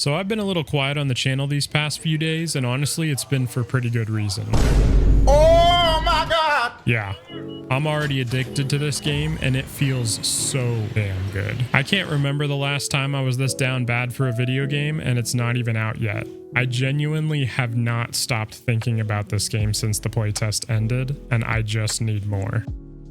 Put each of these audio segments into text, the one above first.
So I've been a little quiet on the channel these past few days, and honestly, it's been for pretty good reason. Oh my God! Yeah, I'm already addicted to this game, and it feels so damn good. I can't remember the last time I was this down bad for a video game, and it's not even out yet. I genuinely have not stopped thinking about this game since the playtest ended, and I just need more.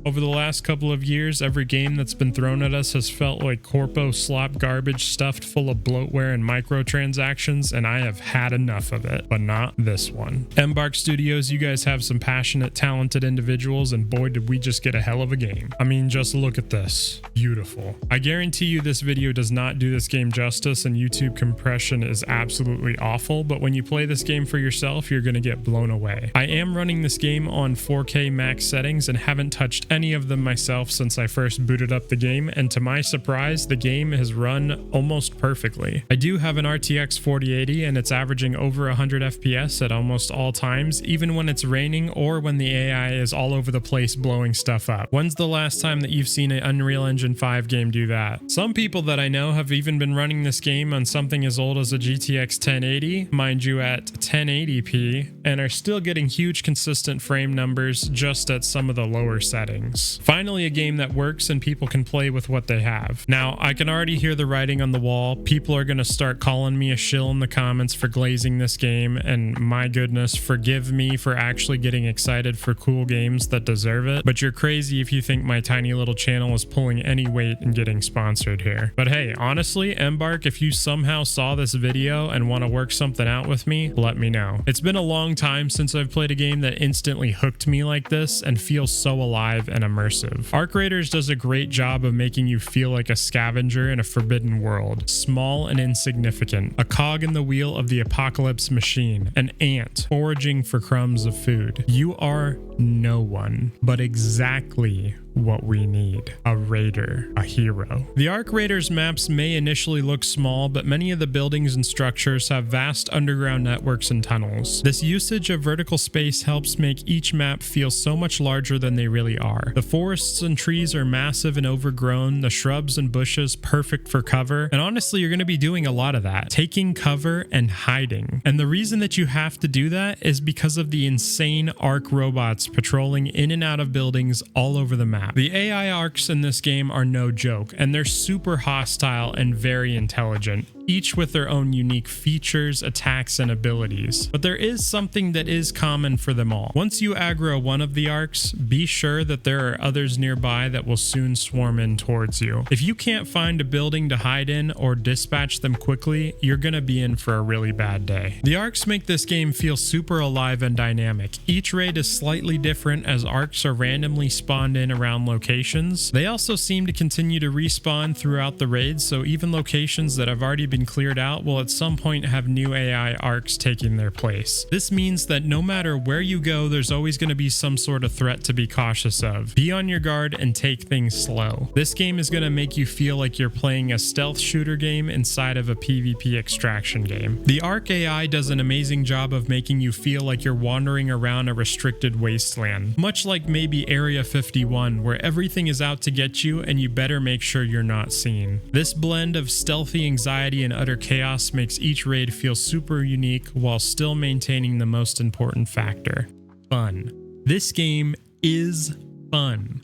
Over the last couple of years, every game that's been thrown at us has felt like corpo slop garbage stuffed full of bloatware and microtransactions, and I have had enough of it, but not this one. Embark Studios, you guys have some passionate, talented individuals, and boy did we just get a hell of a game. I mean, just look at this. Beautiful. I guarantee you this video does not do this game justice, and YouTube compression is absolutely awful, but when you play this game for yourself, you're gonna get blown away. I am running this game on 4K max settings and haven't touched any of them myself since I first booted up the game, and to my surprise, the game has run almost perfectly. I do have an RTX 4080 and it's averaging over 100 FPS at almost all times, even when it's raining or when the AI is all over the place blowing stuff up. When's the last time that you've seen an Unreal Engine 5 game do that? Some people that I know have even been running this game on something as old as a GTX 1080, mind you at 1080p, and are still getting huge consistent frame numbers just at some of the lower settings. Finally, a game that works and people can play with what they have. Now, I can already hear the writing on the wall. People are going to start calling me a shill in the comments for glazing this game, and my goodness, forgive me for actually getting excited for cool games that deserve it, but you're crazy if you think my tiny little channel is pulling any weight in getting sponsored here. But hey, honestly, Embark, if you somehow saw this video and want to work something out with me, let me know. It's been a long time since I've played a game that instantly hooked me like this and feels so alive and immersive. Arc Raiders does a great job of making you feel like a scavenger in a forbidden world, small and insignificant, a cog in the wheel of the apocalypse machine, an ant foraging for crumbs of food. You are no one, but exactly what we need. A raider, a hero. The Arc Raiders maps may initially look small, but many of the buildings and structures have vast underground networks and tunnels. This usage of vertical space helps make each map feel so much larger than they really are. The forests and trees are massive and overgrown, the shrubs and bushes perfect for cover, and honestly, you're going to be doing a lot of that, taking cover and hiding. And the reason that you have to do that is because of the insane Arc robots patrolling in and out of buildings all over the map. The AI arcs in this game are no joke, and they're super hostile and very intelligent, each with their own unique features, attacks, and abilities. But there is something that is common for them all. Once you aggro one of the arcs, be sure that there are others nearby that will soon swarm in towards you. If you can't find a building to hide in or dispatch them quickly, you're gonna be in for a really bad day. The arcs make this game feel super alive and dynamic. Each raid is slightly different as arcs are randomly spawned in around locations. They also seem to continue to respawn throughout the raids, so even locations that have already been cleared out will at some point have new AI arcs taking their place. This means that no matter where you go, there's always going to be some sort of threat to be cautious of. Be on your guard and take things slow. This game is going to make you feel like you're playing a stealth shooter game inside of a PvP extraction game. The Arc AI does an amazing job of making you feel like you're wandering around a restricted wasteland, much like maybe Area 51, where everything is out to get you and you better make sure you're not seen. This blend of stealthy anxiety and utter chaos makes each raid feel super unique while still maintaining the most important factor: fun. This game is fun.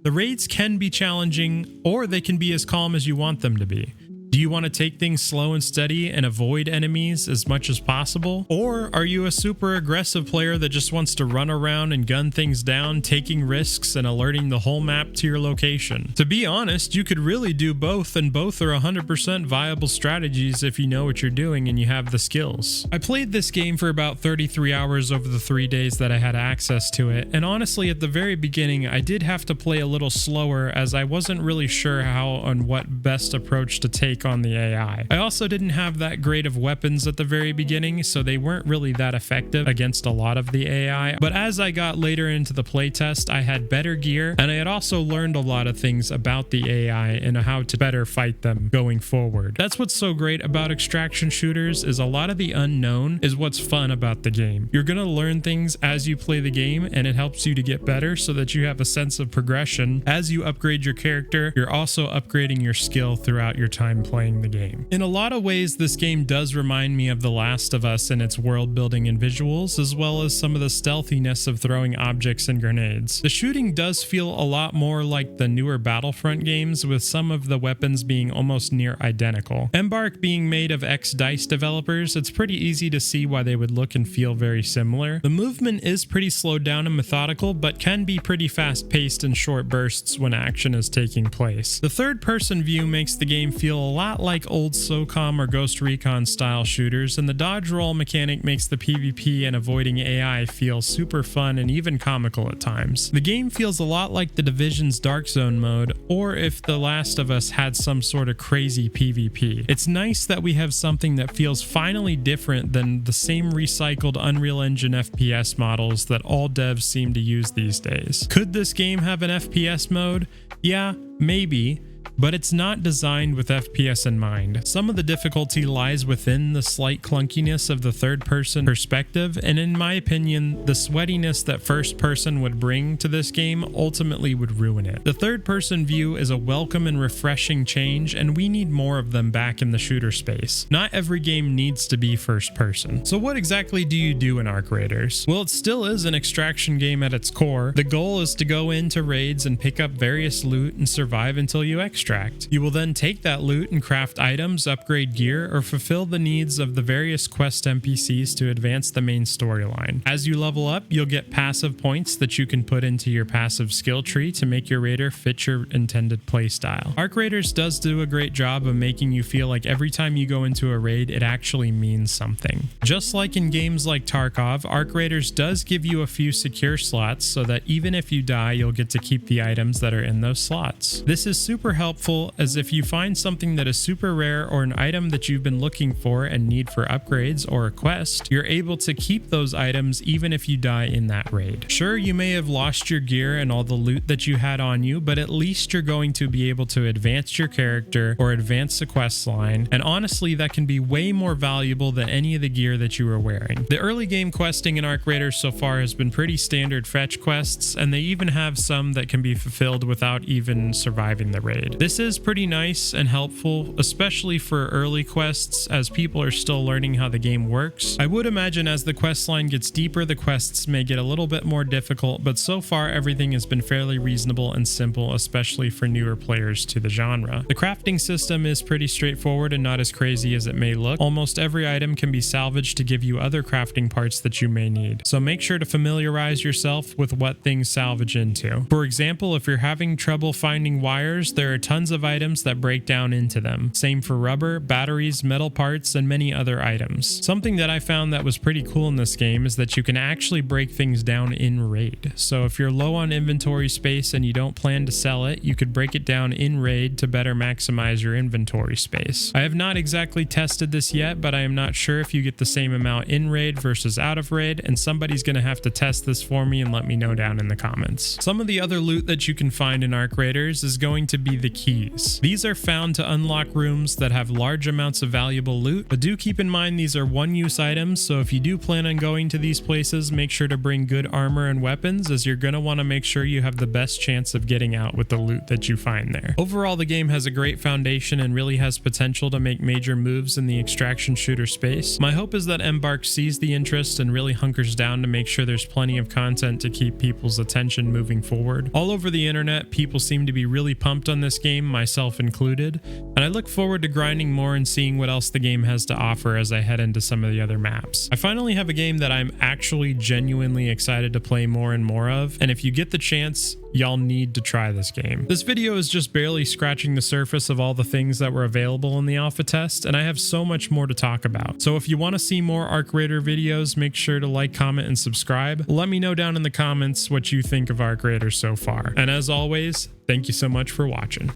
The raids can be challenging, or they can be as calm as you want them to be. Do you want to take things slow and steady and avoid enemies as much as possible? Or are you a super aggressive player that just wants to run around and gun things down, taking risks and alerting the whole map to your location? To be honest, you could really do both, and both are 100% viable strategies if you know what you're doing and you have the skills. I played this game for about 33 hours over the 3 days that I had access to it, and honestly at the very beginning I did have to play a little slower as I wasn't really sure how and what best approach to take on the AI. I also didn't have that great of weapons at the very beginning, so they weren't really that effective against a lot of the AI, but as I got later into the playtest, I had better gear, and I had also learned a lot of things about the AI and how to better fight them going forward. That's what's so great about extraction shooters, is a lot of the unknown is what's fun about the game. You're gonna learn things as you play the game, and it helps you to get better so that you have a sense of progression. As you upgrade your character, you're also upgrading your skill throughout your time playing the game. In a lot of ways, this game does remind me of The Last of Us in its world building and visuals, as well as some of the stealthiness of throwing objects and grenades. The shooting does feel a lot more like the newer Battlefront games, with some of the weapons being almost near identical. Embark being made of ex-DICE developers, it's pretty easy to see why they would look and feel very similar. The movement is pretty slowed down and methodical, but can be pretty fast-paced in short bursts when action is taking place. The third-person view makes the game feel a lot like old SOCOM or Ghost Recon style shooters, and the dodge roll mechanic makes the PvP and avoiding AI feel super fun and even comical at times. The game feels a lot like The Division's Dark Zone mode, or if The Last of Us had some sort of crazy PvP. It's nice that we have something that feels finally different than the same recycled Unreal Engine FPS models that all devs seem to use these days. Could this game have an FPS mode? Yeah, maybe, but it's not designed with FPS in mind. Some of the difficulty lies within the slight clunkiness of the third-person perspective, and in my opinion, the sweatiness that first-person would bring to this game ultimately would ruin it. The third-person view is a welcome and refreshing change, and we need more of them back in the shooter space. Not every game needs to be first-person. So what exactly do you do in Arc Raiders? Well, it still is an extraction game at its core. The goal is to go into raids and pick up various loot and survive until you extract. You will then take that loot and craft items, upgrade gear, or fulfill the needs of the various quest NPCs to advance the main storyline. As you level up, you'll get passive points that you can put into your passive skill tree to make your raider fit your intended playstyle. Arc Raiders does do a great job of making you feel like every time you go into a raid, it actually means something. Just like in games like Tarkov, Arc Raiders does give you a few secure slots so that even if you die, you'll get to keep the items that are in those slots. This is super helpful, as if you find something that is super rare or an item that you've been looking for and need for upgrades or a quest, you're able to keep those items even if you die in that raid. Sure, you may have lost your gear and all the loot that you had on you, but at least you're going to be able to advance your character or advance the quest line, and honestly, that can be way more valuable than any of the gear that you are wearing. The early game questing in Arc Raiders so far has been pretty standard fetch quests, and they even have some that can be fulfilled without even surviving the raid. This is pretty nice and helpful, especially for early quests as people are still learning how the game works. I would imagine as the quest line gets deeper, the quests may get a little bit more difficult, but so far everything has been fairly reasonable and simple, especially for newer players to the genre. The crafting system is pretty straightforward and not as crazy as it may look. Almost every item can be salvaged to give you other crafting parts that you may need, so make sure to familiarize yourself with what things salvage into. For example, if you're having trouble finding wires, there are tons of items that break down into them. Same for rubber, batteries, metal parts, and many other items. Something that I found that was pretty cool in this game is that you can actually break things down in raid. So if you're low on inventory space and you don't plan to sell it, you could break it down in raid to better maximize your inventory space. I have not exactly tested this yet, but I am not sure if you get the same amount in raid versus out of raid, and somebody's gonna have to test this for me and let me know down in the comments. Some of the other loot that you can find in Arc Raiders is going to be the keys. These are found to unlock rooms that have large amounts of valuable loot, but do keep in mind these are one-use items, so if you do plan on going to these places, make sure to bring good armor and weapons, as you're going to want to make sure you have the best chance of getting out with the loot that you find there. Overall, the game has a great foundation and really has potential to make major moves in the extraction shooter space. My hope is that Embark sees the interest and really hunkers down to make sure there's plenty of content to keep people's attention moving forward. All over the internet, people seem to be really pumped on this game, myself included, and I look forward to grinding more and seeing what else the game has to offer as I head into some of the other maps. I finally have a game that I'm actually genuinely excited to play more and more of, and if you get the chance, y'all need to try this game. This video is just barely scratching the surface of all the things that were available in the alpha test, and I have so much more to talk about. So if you want to see more Arc Raider videos, make sure to like, comment, and subscribe. Let me know down in the comments what you think of Arc Raider so far. And as always, thank you so much for watching.